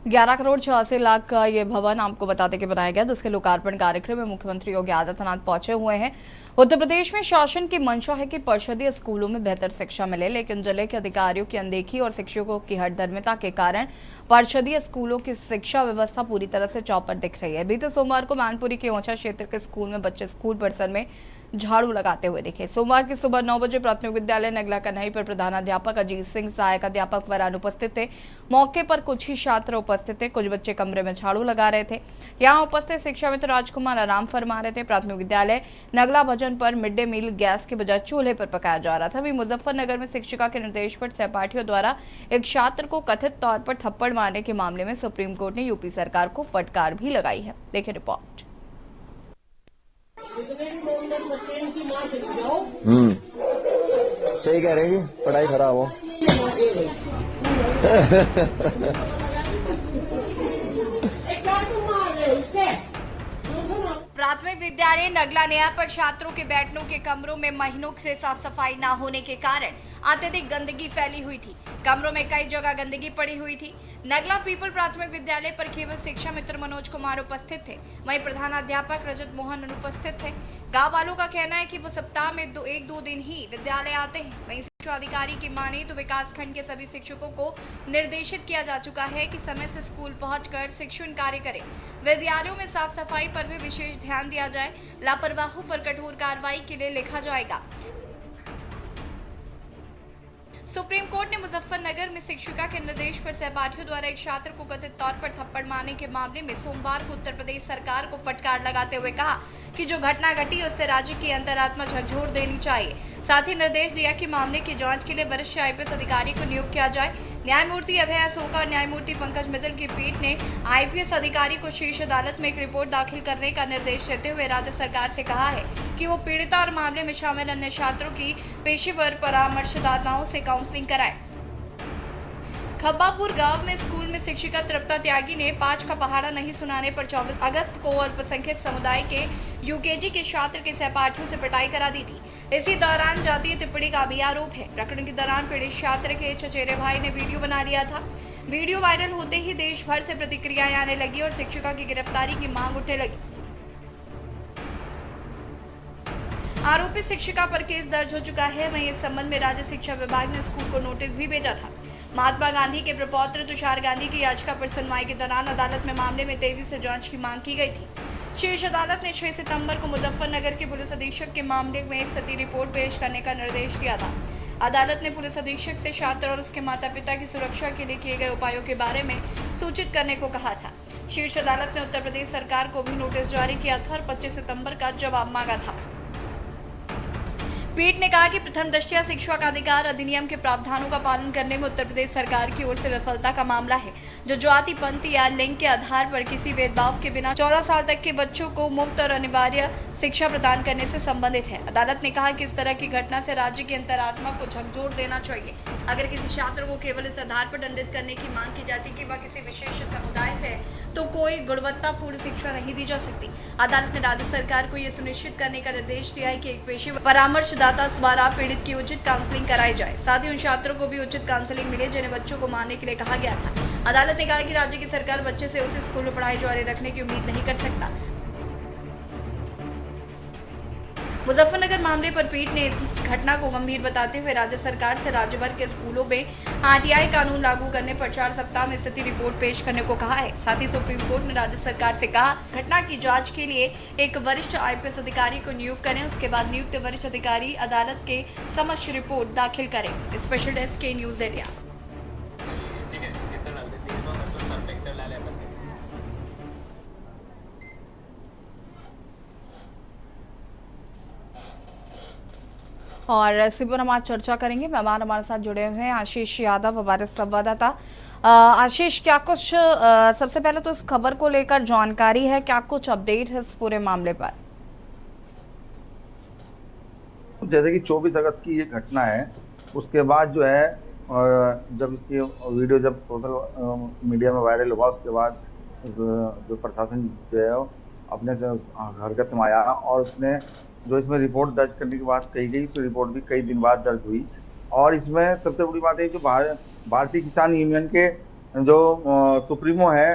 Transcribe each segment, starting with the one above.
11 करोड़ 86 लाख का ये भवन आपको बताते कि बनाया गया, जिसके लोकार्पण कार्यक्रम में मुख्यमंत्री योगी आदित्यनाथ पहुंचे हुए हैं। उत्तर प्रदेश में शासन की मंशा है कि परिषदीय स्कूलों में बेहतर शिक्षा मिले, लेकिन जिले के अधिकारियों की अनदेखी और शिक्षकों की हठधर्मिता के कारण परिषदीय स्कूलों की शिक्षा व्यवस्था पूरी तरह से चौपट दिख रही है। बीते सोमवार को मैनपुरी के ओछा क्षेत्र के स्कूल में बच्चे स्कूल परिसर में झाड़ू लगाते हुए दिखे। सोमवार की सुबह 9 बजे प्राथमिक विद्यालय नगला कन्हई पर प्रधानाध्यापक अजीत सिंह, सहायक अध्यापक वरान उपस्थित थे। मौके पर कुछ ही छात्र उपस्थित थे। कुछ बच्चे कमरे में झाड़ू लगा रहे थे। यहाँ उपस्थित शिक्षा मित्र राजकुमार आराम फरमा रहे थे। प्राथमिक विद्यालय नगला भजन पर मिड डे मील गैस के बजाय चूल्हे पर पकाया जा रहा था। वहीं मुजफ्फरनगर में शिक्षिका के निर्देश पर सहपाठियों द्वारा एक छात्र को कथित तौर पर थप्पड़ मारने के मामले में सुप्रीम कोर्ट ने यूपी सरकार को फटकार भी लगाई है। देखिए रिपोर्ट। सही कह रहे हैं, पढ़ाई खराब हो। प्राथमिक विद्यालय नगला नया पर छात्रों के बैठने के कमरों में महीनों से साफ सफाई न होने के कारण अत्यधिक गंदगी फैली हुई थी। कमरों में कई जगह गंदगी पड़ी हुई थी। नगला पीपल प्राथमिक विद्यालय पर केवल शिक्षा मित्र मनोज कुमार उपस्थित थे। वहीं प्रधानाध्यापक रजत मोहन अनुपस्थित थे। गांव वालों का कहना है कि वो सप्ताह में एक दो दिन ही विद्यालय आते हैं। वहीं शिक्षा अधिकारी की माने तो विकास खंड के सभी शिक्षकों को निर्देशित किया जा चुका है कि समय से स्कूल पहुंचकर शिक्षण कार्य करें। विद्यालयों में साफ सफाई पर भी विशेष ध्यान दिया जाए। लापरवाहों पर कठोर कार्रवाई के लिए लिखा जाएगा। सुप्रीम कोर्ट ने मुजफ्फरनगर में शिक्षिका के निर्देश पर सहपाठियों द्वारा एक छात्र को कथित तौर पर थप्पड़ मारने के मामले में सोमवार को उत्तर प्रदेश सरकार को फटकार लगाते हुए कहा कि जो घटना घटी उससे राज्य की अंतरात्मा झकझोर देनी चाहिए। साथ ही निर्देश दिया कि मामले की जांच के लिए वरिष्ठ आईपीएस अधिकारी को नियुक्त किया जाए। न्यायमूर्ति अभय अशोका और न्यायमूर्ति पंकज मित्तल की पीठ ने आईपीएस अधिकारी को शीर्ष अदालत में एक रिपोर्ट दाखिल करने का निर्देश देते हुए राज्य सरकार से कहा है कि वो पीड़िता और मामले में शामिल अन्य छात्रों की पेशेवर परामर्शदाताओं से काउंसलिंग कराए। खब्बापुर गांव में स्कूल में शिक्षिका तृप्ता त्यागी ने 5 का पहाड़ा नहीं सुनाने पर 24 अगस्त को अल्पसंख्यक समुदाय के यूकेजी के छात्र के सहपाठियों से पिटाई करा दी थी। इसी दौरान जातीय टिप्पणी का भी आरोप है। प्रकरण के दौरान पीड़ित छात्र के चचेरे भाई ने वीडियो बना लिया था। वीडियो वायरल होते ही देश भर से प्रतिक्रियाएं आने लगी और शिक्षिका की गिरफ्तारी की मांग उठने लगी। आरोपी शिक्षिका पर केस दर्ज हो चुका है। वहीं इस संबंध में राज्य शिक्षा विभाग ने स्कूल को नोटिस भी भेजा था। महात्मा गांधी के प्रपौत्र तुषार गांधी की याचिका पर सुनवाई के दौरान अदालत में मामले में तेजी से जांच की मांग की गई थी। शीर्ष अदालत ने 6 सितंबर को मुजफ्फरनगर के पुलिस अधीक्षक के मामले में स्थिति रिपोर्ट पेश करने का निर्देश दिया था। अदालत ने पुलिस अधीक्षक से छात्र और उसके माता पिता की सुरक्षा के लिए किए गए उपायों के बारे में सूचित करने को कहा था। शीर्ष अदालत ने उत्तर प्रदेश सरकार को भी नोटिस जारी किया था और 25 सितंबर का जवाब मांगा था। पीठ ने कहा कि प्रथम दृष्टया शिक्षा का अधिकार अधिनियम के प्रावधानों का पालन करने में उत्तर प्रदेश सरकार की ओर से विफलता का मामला है, जो जाति, पंथ या लिंग के आधार पर किसी भेदभाव के बिना 14 साल तक के बच्चों को मुफ्त और अनिवार्य शिक्षा प्रदान करने से संबंधित है। अदालत ने कहा कि इस तरह की घटना से राज्य की अंतरात्मा को झकझोर देना चाहिए। अगर किसी छात्र को केवल इस आधार पर दंडित करने की मांग की जाती कि वह किसी विशेष समुदाय से तो कोई गुणवत्तापूर्ण शिक्षा नहीं दी जा सकती। अदालत ने राज्य सरकार को यह सुनिश्चित करने का निर्देश दिया है कि एक पेशेवर परामर्शदाता द्वारा पीड़ित की उचित काउंसलिंग कराई जाए। साथ ही उन छात्रों को भी उचित काउंसलिंग मिले जिन्हें बच्चों को मारने के लिए कहा गया था। अदालत ने कहा कि राज्य की सरकार बच्चे से उसी स्कूल में पढ़ाई जारी रखने की उम्मीद नहीं कर सकता। मुजफ्फरनगर मामले पर पीठ ने इस घटना को गंभीर बताते हुए राज्य सरकार से राज्य भर के स्कूलों में आरटीआई कानून लागू करने पर 4 सप्ताह में स्थिति रिपोर्ट पेश करने को कहा है। साथ ही सुप्रीम कोर्ट ने राज्य सरकार से कहा घटना की जांच के लिए एक वरिष्ठ आईपीएस अधिकारी को नियुक्त करें। उसके बाद नियुक्त वरिष्ठ अधिकारी अदालत के समक्ष रिपोर्ट दाखिल करें। स्पेशल डेस्क के न्यूज इंडिया। और इसी पर हम आज चर्चा करेंगे। मेहमान हमारे साथ जुड़े हुए हैं आशीष यादव, हमारे संवाददाता। आशीष, क्या कुछ सबसे पहले तो इस खबर को लेकर जानकारी है, क्या कुछ अपडेट है इस पूरे मामले पर? जैसे कि 24 अगस्त की ये घटना है, उसके बाद जो है जब इसकी वीडियो जब सोशल मीडिया में वायरल हुआ, उसके बाद जो प्रशासन जो है अपने हरकत में आया और उसने जो इसमें रिपोर्ट दर्ज करने की बात कही गई, तो रिपोर्ट भी कई दिन बाद दर्ज हुई। और इसमें सबसे बड़ी बात है जो भारतीय किसान यूनियन के जो सुप्रीमो है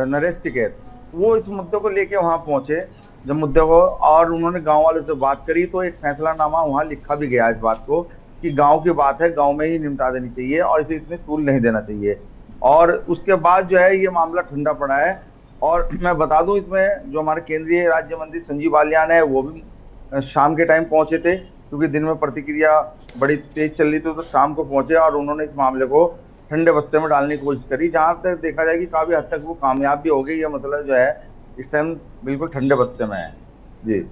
नरेश टिकैत, वो इस मुद्दे को लेके वहां पहुंचे जब मुद्दे को, और उन्होंने गांव वालों से बात करी तो एक फैसलानामा वहां लिखा भी गया इस बात को कि गांव की बात है, गांव में ही निपटा देनी चाहिए और इसे इतने तूल नहीं देना चाहिए। और उसके बाद जो है ये मामला ठंडा पड़ा है। और मैं बता दूं, इसमें जो हमारे केंद्रीय राज्य मंत्री संजीव बालियान है वो भी शाम के टाइम पहुंचे थे, क्योंकि दिन में प्रतिक्रिया बड़ी तेज चल रही थी, तो शाम को पहुंचे और उन्होंने इस मामले को ठंडे बस्ते में डालने की कोशिश करी, जहां तक देखा जाए कि काफी हद तक वो कामयाब भी हो गई। ये मसला जो है इस टाइम बिल्कुल ठंडे बस्ते में है जी।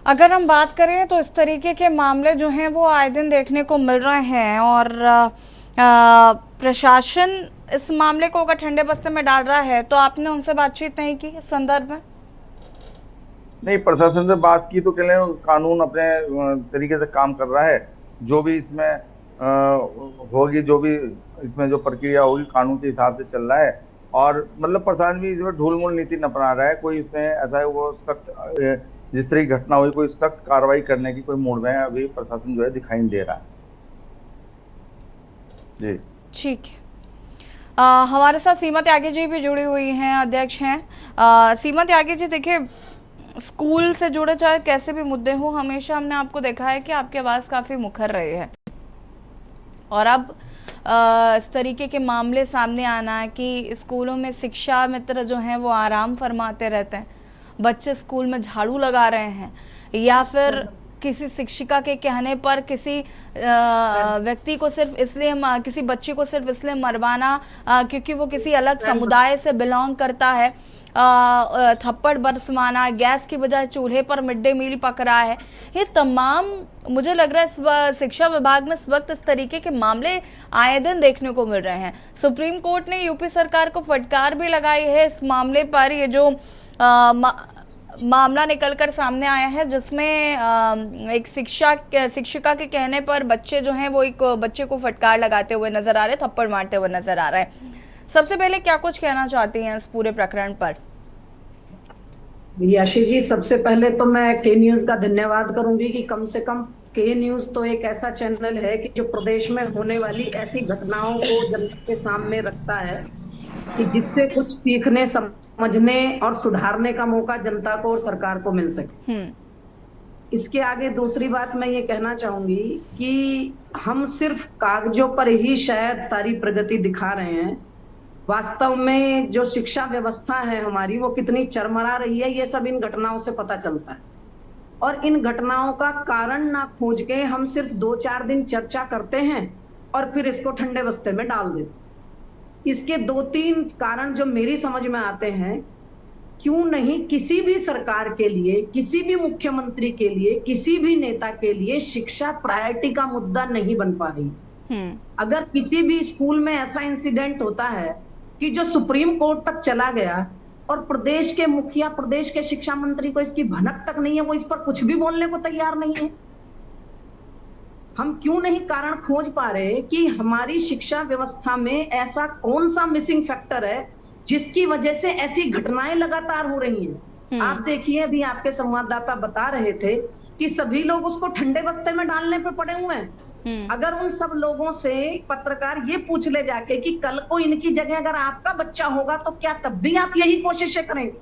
अगर हम बात करें तो इस तरीके के मामले जो हैं वो आए दिन देखने को मिल रहे हैं, और प्रशासन इस मामले को अगर ठंडे बस्ते में डाल रहा है तो आपने उनसे बातचीत नहीं की इस संदर्भ में? नहीं, प्रशासन से बात की तो कह रहे कानून अपने तरीके से काम कर रहा है, जो भी इसमें होगी, जो भी इसमें जो प्रक्रिया होगी कानून के हिसाब से चल रहा है। और मतलब प्रशासन भी इसमें ढूलमूल नीति न अपना रहा है, कोई इसमें ऐसा है वो सख्त, जिस तरह की घटना हुई कोई सख्त कार्रवाई करने की कोई मूड में अभी प्रशासन जो है दिखाई नहीं दे रहा है जी। ठीक है, हमारे साथ सीमा त्यागी जी भी जुड़ी हुई हैं, अध्यक्ष हैं। सीमा त्यागी जी, देखिए स्कूल से जुड़े चाहे कैसे भी मुद्दे हो, हमेशा हमने आपको देखा है कि आपकी आवाज़ काफ़ी मुखर रही है, और अब इस तरीके के मामले सामने आना है कि स्कूलों में शिक्षा मित्र जो हैं वो आराम फरमाते रहते हैं, बच्चे स्कूल में झाड़ू लगा रहे हैं, या फिर किसी शिक्षिका के कहने पर किसी व्यक्ति को सिर्फ इसलिए, किसी बच्चे को सिर्फ इसलिए मरवाना क्योंकि वो किसी अलग समुदाय से बिलोंग करता है, थप्पड़ बरसवाना, गैस की बजाय चूल्हे पर मिड डे मील पक रहा है। ये तमाम, मुझे लग रहा है इस शिक्षा विभाग में इस वक्त इस तरीके के मामले आए दिन देखने को मिल रहे हैं। सुप्रीम कोर्ट ने यूपी सरकार को फटकार भी लगाई है इस मामले पर। ये जो मामला निकलकर सामने आया है जिसमें एक शिक्षिका के कहने पर बच्चे जो हैं वो एक बच्चे को फटकार लगाते हुए नजर आ रहे, थप्पड़ मारते हुए नजर आ रहे हैं। सबसे पहले क्या कुछ कहना चाहती हैं इस पूरे प्रकरण पर? याशी जी, सबसे पहले तो मैं के न्यूज का धन्यवाद करूंगी कि कम से कम के न्यूज तो एक ऐसा चैनल है कि जो प्रदेश में होने वाली ऐसी घटनाओं को जनता के सामने रखता है कि जिससे कुछ सीखने, समझने और सुधारने का मौका जनता को और सरकार को मिल सके। इसके आगे दूसरी बात मैं ये कहना चाहूंगी कि हम सिर्फ कागजों पर ही शायद सारी प्रगति दिखा रहे हैं, वास्तव में जो शिक्षा व्यवस्था है हमारी वो कितनी चरमरा रही है ये सब इन घटनाओं से पता चलता है। और इन घटनाओं का कारण ना खोज के हम सिर्फ 2-4 दिन चर्चा करते हैं और फिर इसको ठंडे बस्ते में डाल देते। इसके 2-3 कारण जो मेरी समझ में आते हैं, क्यों नहीं किसी भी सरकार के लिए, किसी भी मुख्यमंत्री के लिए, किसी भी नेता के लिए शिक्षा प्रायोरिटी का मुद्दा नहीं बन पा रही। अगर किसी भी स्कूल में ऐसा इंसिडेंट होता है कि जो सुप्रीम कोर्ट तक चला गया और प्रदेश के मुखिया, प्रदेश के शिक्षा मंत्री को इसकी भनक तक नहीं है, वो इस पर कुछ भी बोलने को तैयार नहीं है। हम क्यों नहीं कारण खोज पा रहे कि हमारी शिक्षा व्यवस्था में ऐसा कौन सा मिसिंग फैक्टर है जिसकी वजह से ऐसी घटनाएं लगातार हो रही हैं। आप देखिए, अभी आपके संवाददाता बता रहे थे कि सभी लोग उसको ठंडे बस्ते में डालने पे पड़े हुए हैं। अगर उन सब लोगों से पत्रकार ये पूछ ले जाके कि कल को इनकी जगह अगर आपका बच्चा होगा तो क्या तब भी आप यही कोशिशें करेंगे?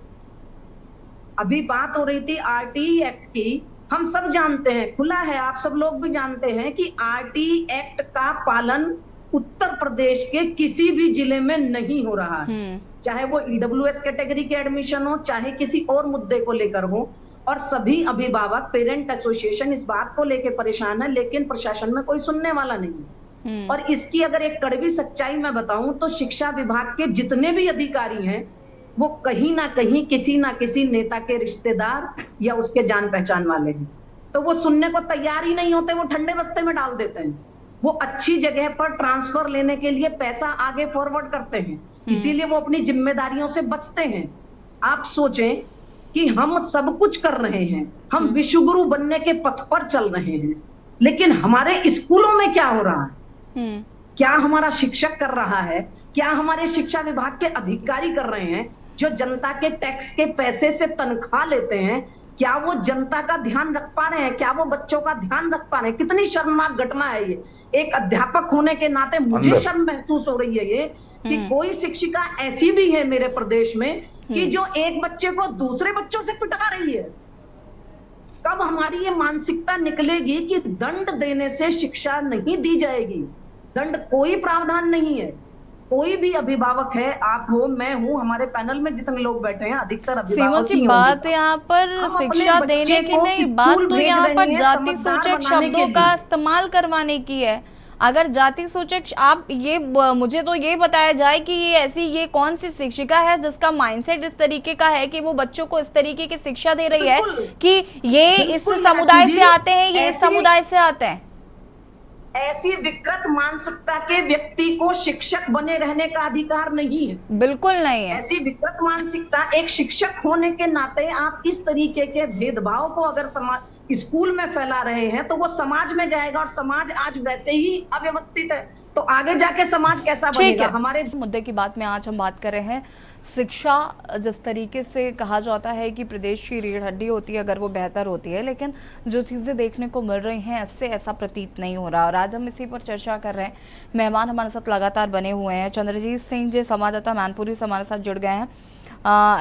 अभी बात हो रही थी आरटीई एक्ट की, हम सब जानते हैं, खुला है, आप सब लोग भी जानते हैं कि आरटीई एक्ट का पालन उत्तर प्रदेश के किसी भी जिले में नहीं हो रहा है, चाहे वो ईडब्ल्यूएस कैटेगरी के एडमिशन हो, चाहे किसी और मुद्दे को लेकर हो। और सभी अभिभावक, पेरेंट एसोसिएशन इस बात को लेकर परेशान है, लेकिन प्रशासन में कोई सुनने वाला नहीं है। और इसकी अगर एक कड़वी सच्चाई मैं बताऊं तो शिक्षा विभाग के जितने भी अधिकारी हैं वो कहीं ना कहीं किसी ना किसी नेता के रिश्तेदार या उसके जान पहचान वाले हैं, तो वो सुनने को तैयार ही नहीं होते, वो ठंडे बस्ते में डाल देते हैं। वो अच्छी जगह पर ट्रांसफर लेने के लिए पैसा आगे फॉरवर्ड करते हैं, इसीलिए वो अपनी जिम्मेदारियों से बचते हैं। आप सोचें कि हम सब कुछ कर रहे हैं, हम विश्वगुरु बनने के पथ पर चल रहे हैं, लेकिन हमारे स्कूलों में क्या हो रहा है? क्या हमारा शिक्षक कर रहा है? क्या हमारे शिक्षा विभाग के अधिकारी कर रहे हैं जो जनता के टैक्स के पैसे से तनख्वाह लेते हैं? क्या वो जनता का ध्यान रख पा रहे हैं? क्या वो बच्चों का ध्यान रख पा रहे हैं? कितनी शर्मनाक घटना है ये। एक अध्यापक होने के नाते मुझे शर्म महसूस हो रही है ये कि कोई शिक्षिका ऐसी भी है मेरे प्रदेश में कि जो एक बच्चे को दूसरे बच्चों से पिटा रही है। कब हमारी ये मानसिकता निकलेगी कि दंड देने से शिक्षा नहीं दी जाएगी? दंड कोई प्रावधान नहीं है। कोई भी अभिभावक है, आप हो, मैं हूं, हमारे पैनल में जितने लोग बैठे हैं अधिकतर सीमा अभिभावक जी, ही बात होंगे। यहाँ पर हम अपने शिक्षा बच्चे देने की को नहीं, स्कूल बात तो भेज यहाँ रहे पर हैं जाति समझदार सूचक बनाने के शब्दों का लिए। इस्तेमाल करवाने की है। अगर जाति सूचक, आप ये मुझे तो ये बताया जाए कि ये कौन सी शिक्षिका है जिसका माइंडसेट इस तरीके का है कि वो बच्चों को इस तरीके की शिक्षा दे रही है बिल्कुल। कि ये इस बिल्कुल समुदाय राखी से जी, आते हैं, ये इस ऐसी- समुदाय से आते हैं। ऐसी विकृत मानसिकता के व्यक्ति को शिक्षक बने रहने का अधिकार नहीं है। बिल्कुल नहीं है। ऐसी विकृत मानसिकता, एक शिक्षक होने के नाते आप इस तरीके के भेदभाव को अगर समाज स्कूल में फैला रहे हैं तो वो समाज में जाएगा, और समाज आज वैसे ही अव्यवस्थित है, तो आगे जाके समाज कैसा ठीक बनेगा? है, हमारे इस मुद्दे की बात में आज हम बात कर रहे हैं। शिक्षा, जिस तरीके से कहा जाता है कि प्रदेश की रीढ़ हड्डी होती है अगर वो बेहतर होती है, लेकिन जो चीज़ें देखने को मिल रही हैं इससे ऐसा प्रतीत नहीं हो रहा। और आज हम इसी पर चर्चा कर रहे हैं। मेहमान हमारे साथ लगातार बने हुए हैं। चंद्रजीत सिंह जी, संवाददाता मैनपुरी से हमारे साथ जुड़ गए हैं।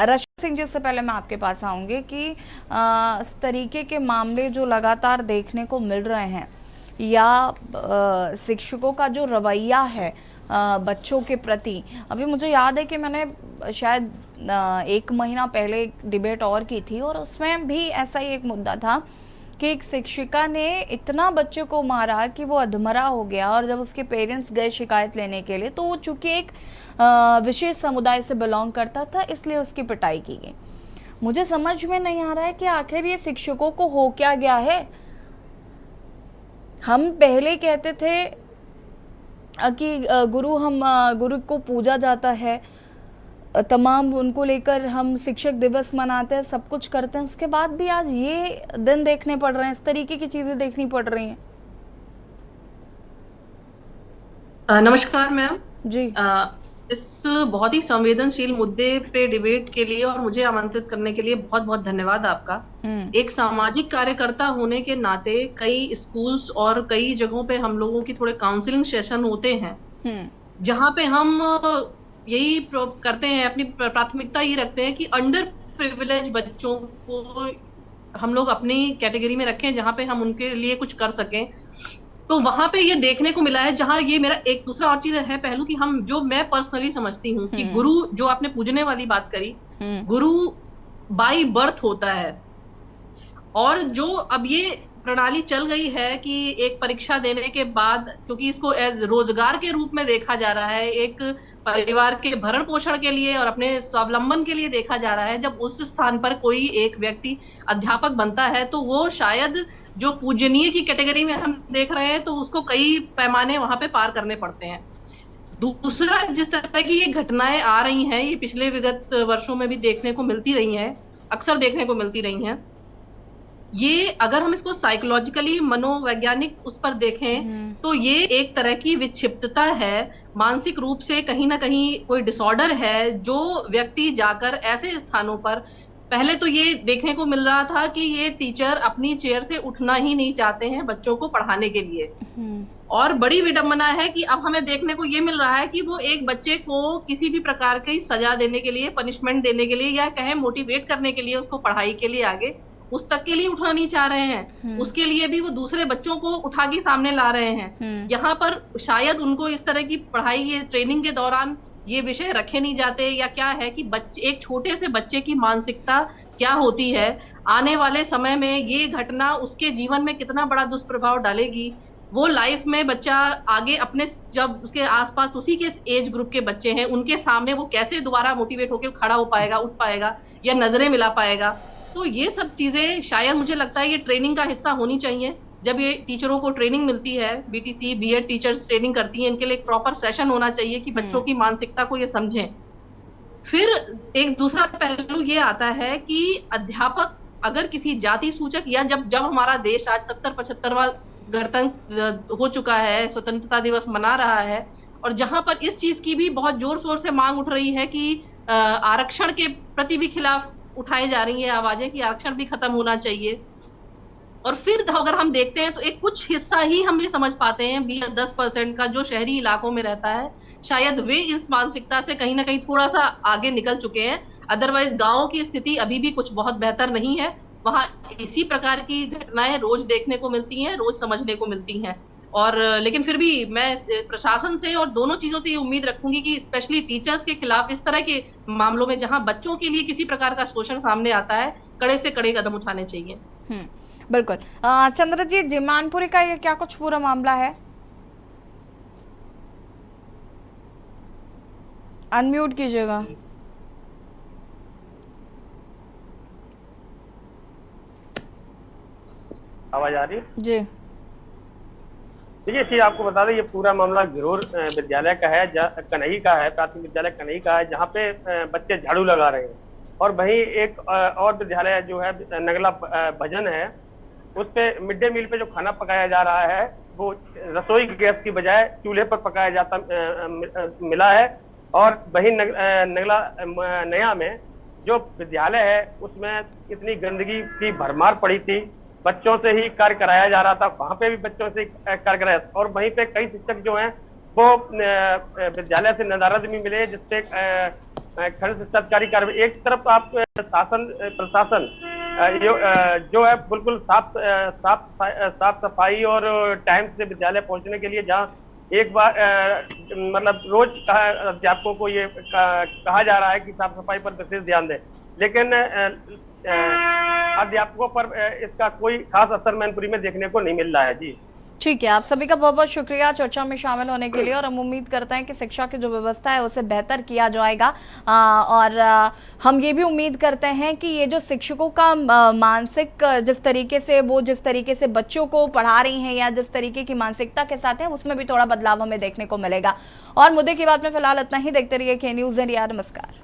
रश्मि सिंह जी, से पहले मैं आपके पास आऊँगी कि इस तरीके के मामले जो लगातार देखने को मिल रहे हैं, या शिक्षकों का जो रवैया है बच्चों के प्रति, अभी मुझे याद है कि मैंने शायद 1 महीना पहले एक डिबेट और की थी और उसमें भी ऐसा ही एक मुद्दा था कि एक शिक्षिका ने इतना बच्चे को मारा कि वो अधमरा हो गया, और जब उसके पेरेंट्स गए शिकायत लेने के लिए तो वो चूंकि एक विशेष समुदाय से बिलोंग करता था इसलिए उसकी पिटाई की गई। मुझे समझ में नहीं आ रहा है कि आखिर ये शिक्षकों को हो क्या गया है। हम पहले कहते थे कि गुरु को पूजा जाता है, तमाम उनको लेकर हम शिक्षक दिवस मनाते हैं, सब कुछ करते हैं, उसके बाद भी आज ये दिन देखने पड़ रहे हैं, इस तरीके की चीजें देखनी पड़ रही हैं। नमस्कार मैम जी। इस बहुत ही संवेदनशील मुद्दे पे डिबेट के लिए और मुझे आमंत्रित करने के लिए बहुत बहुत धन्यवाद आपका। एक सामाजिक कार्यकर्ता होने के नाते कई स्कूल्स और कई जगहों पे हम लोगों की थोड़े काउंसलिंग सेशन होते हैं जहाँ पे हम यही करते हैं, अपनी प्राथमिकता ये रखते हैं कि अंडर प्रिविलेज बच्चों को हम लोग अपनी कैटेगरी में रखें जहाँ पे हम उनके लिए कुछ कर सकें। तो वहां पे ये देखने को मिला है, जहां ये मेरा एक दूसरा और चीज है पहलू कि हम, जो मैं पर्सनली समझती हूँ कि गुरु, जो आपने पूजने वाली बात करी, गुरु बाय बर्थ होता है। और जो अब ये प्रणाली चल गई है कि एक परीक्षा देने के बाद, क्योंकि इसको रोजगार के रूप में देखा जा रहा है, एक परिवार के भरण पोषण के लिए और अपने स्वावलंबन के लिए देखा जा रहा है, जब उस स्थान पर कोई एक व्यक्ति अध्यापक बनता है तो वो शायद जो पूजनीय की कैटेगरी में हम देख रहे हैं तो उसको कई पैमाने वहां पे पार करने पड़ते हैं। दूसरा, जिस तरह की ये घटनाएं आ रही हैं, ये पिछले विगत वर्षों में भी देखने को मिलती रही हैं, अक्सर देखने को मिलती रही हैं। ये अगर हम इसको साइकोलॉजिकली, मनोवैज्ञानिक उस पर देखें तो ये एक तरह की विक्षिप्तता है, मानसिक रूप से कहीं ना कहीं कोई डिसऑर्डर है, जो व्यक्ति जाकर ऐसे स्थानों पर, पहले तो ये देखने को मिल रहा था कि ये टीचर अपनी चेयर से उठना ही नहीं चाहते हैं बच्चों को पढ़ाने के लिए। और बड़ी विडंबना है कि अब हमें देखने को ये मिल रहा है कि वो एक बच्चे को किसी भी प्रकार की सजा देने के लिए, पनिशमेंट देने के लिए, या कहें मोटिवेट करने के लिए उसको पढ़ाई के लिए आगे, उस तक के लिए उठना नहीं चाह रहे हैं। उसके लिए भी वो दूसरे बच्चों को उठा के सामने ला रहे हैं। यहाँ पर शायद उनको इस तरह की पढ़ाई, ये ट्रेनिंग के दौरान ये विषय रखे नहीं जाते, या क्या है कि बच्चे, एक छोटे से बच्चे की मानसिकता क्या होती है, आने वाले समय में ये घटना उसके जीवन में कितना बड़ा दुष्प्रभाव डालेगी, वो लाइफ में बच्चा आगे अपने, जब उसके आसपास उसी के एज ग्रुप के बच्चे हैं उनके सामने वो कैसे दोबारा मोटिवेट होकर खड़ा हो पाएगा, उठ पाएगा, या नजरें मिला पाएगा। तो ये सब चीजें शायद मुझे लगता है ये ट्रेनिंग का हिस्सा होनी चाहिए। जब ये टीचरों को ट्रेनिंग मिलती है, बीटीसी, बीएड टीचर्स ट्रेनिंग करती हैं, इनके लिए एक प्रॉपर सेशन होना चाहिए कि बच्चों की मानसिकता को ये समझें। फिर एक दूसरा पहलू ये आता है कि अध्यापक अगर किसी जाति सूचक, या जब हमारा देश आज 70-75वां गणतंत्र हो चुका है, स्वतंत्रता दिवस मना रहा है, और जहां पर इस चीज की भी बहुत जोर शोर से मांग उठ रही है कि आरक्षण के प्रति भी खिलाफ उठाई जा रही है आवाजें कि आरक्षण भी खत्म होना चाहिए। और फिर अगर हम देखते हैं तो एक कुछ हिस्सा ही हम ये समझ पाते हैं, 20-10% का, जो शहरी इलाकों में रहता है, शायद वे इस मानसिकता से कहीं ना कहीं थोड़ा सा आगे निकल चुके हैं। अदरवाइज गाँव की स्थिति अभी भी कुछ बहुत बेहतर नहीं है। वहां इसी प्रकार की घटनाएं रोज देखने को मिलती हैं, रोज समझने को मिलती हैं। और लेकिन फिर भी मैं प्रशासन से और दोनों चीजों से ये उम्मीद रखूंगी कि स्पेशली टीचर्स के खिलाफ इस तरह के मामलों में जहां बच्चों के लिए किसी प्रकार का शोषण सामने आता है, कड़े से कड़े कदम उठाने चाहिए। बिल्कुल। चंद्रजीत जी, मानपुरी का ये क्या कुछ पूरा मामला है? अनम्यूट कीजिएगा। आवाज आ रही है जी। देखिए, आपको बता दें, ये पूरा मामला गिरोर विद्यालय का है, कन्हई का है, प्राथमिक विद्यालय कन्हई का है, जहाँ पे बच्चे झाड़ू लगा रहे हैं। और वहीं एक और विद्यालय जो है नगला भजन है, उस पे मिड डे मील पे जो खाना पकाया जा रहा है वो रसोई गैस की बजाय चूल्हे पर पकाया जाता मिला है। और वहीं नगला नया में जो विद्यालय है उसमें इतनी गंदगी की भरमार पड़ी थी, बच्चों से ही कार्य कराया जा रहा था, वहां पे भी बच्चों से कार्य कराया। और वहीं पे कई शिक्षक जो हैं वो विद्यालय से नदारद भी मिले, जिससे खंड शिक्षाधिकारी कार्य। एक तरफ आप प्रशासन जो है बिल्कुल साफ सफाई और टाइम से विद्यालय पहुंचने के लिए, जहां एक बार मतलब रोज अध्यापकों को ये कहा जा रहा है कि साफ सफाई पर विशेष ध्यान दें, लेकिन अध्यापकों पर इसका कोई खास असर मैनपुरी में देखने को नहीं मिल रहा है। जी ठीक है, आप सभी का बहुत बहुत शुक्रिया चर्चा में शामिल होने के लिए। और हम उम्मीद करते हैं कि शिक्षा की जो व्यवस्था है उसे बेहतर किया जाएगा। और हम ये भी उम्मीद करते हैं कि ये जो शिक्षकों का मानसिक जिस तरीके से बच्चों को पढ़ा रही हैं या जिस तरीके की मानसिकता के साथ है, उसमें भी थोड़ा बदलाव हमें देखने को मिलेगा। और मुद्दे की बात में फिलहाल इतना ही। देखते रहिए के न्यूज़ इंडिया। नमस्कार।